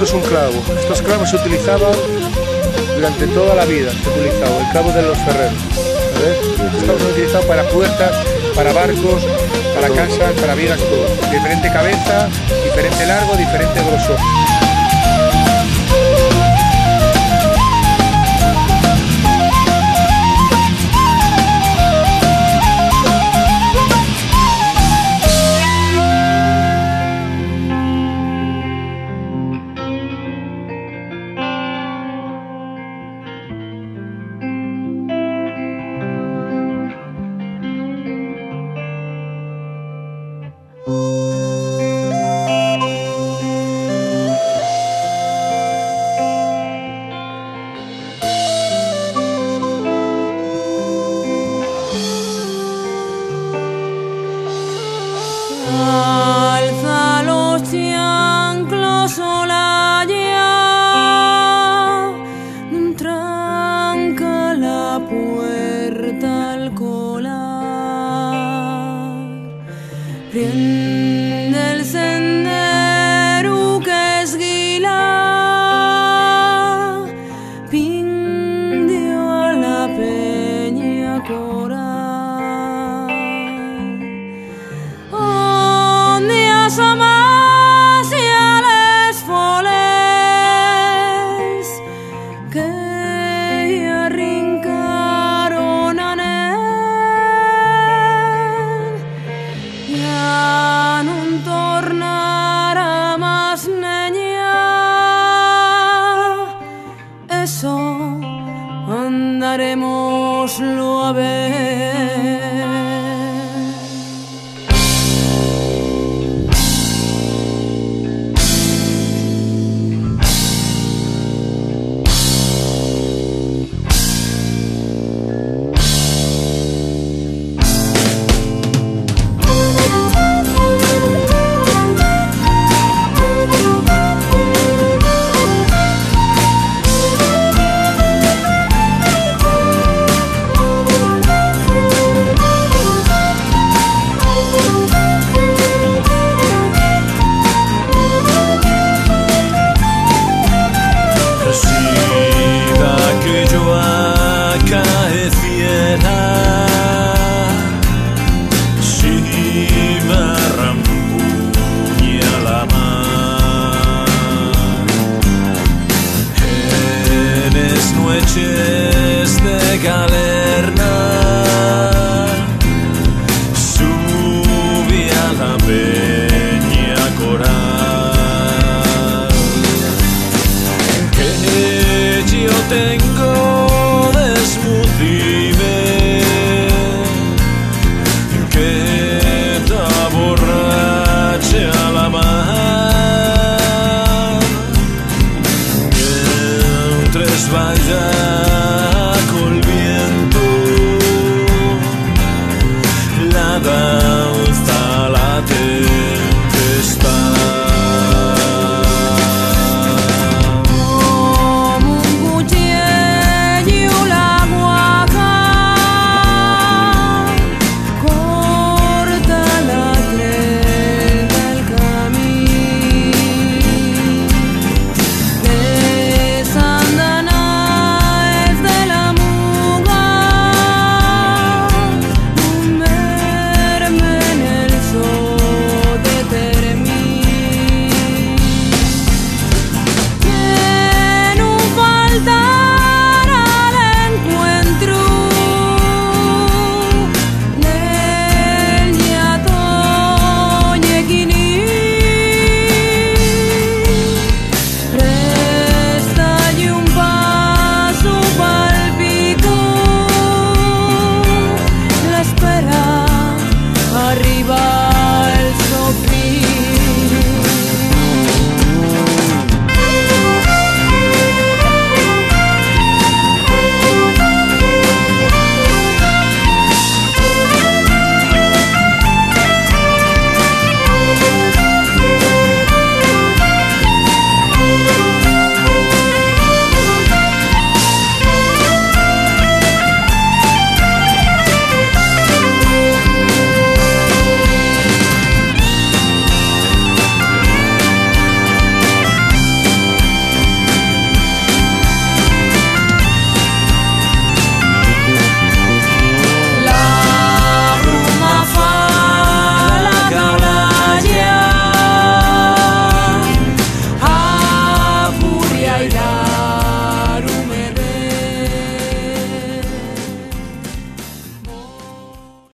es un clavo. Estos clavos se utilizaban durante toda la vida, se utilizaba el clavo de los ferreros. ¿Ves? Estos clavos se han utilizado para puertas, para barcos, para casas, para vigas, todo. Diferente cabeza, diferente largo, diferente grosor. Alza los chanclos Olaya, tranca la puerta al colar, prende el sendero que esguila, pindio a la peña coral. Amas y a les foles que arrincaron a él, ya no tornará más niña, eso andaremoslo a ver. Noches de galerna subí a la peña coral que yo tengo desmucibe que te borrache a la mar que en tres vallas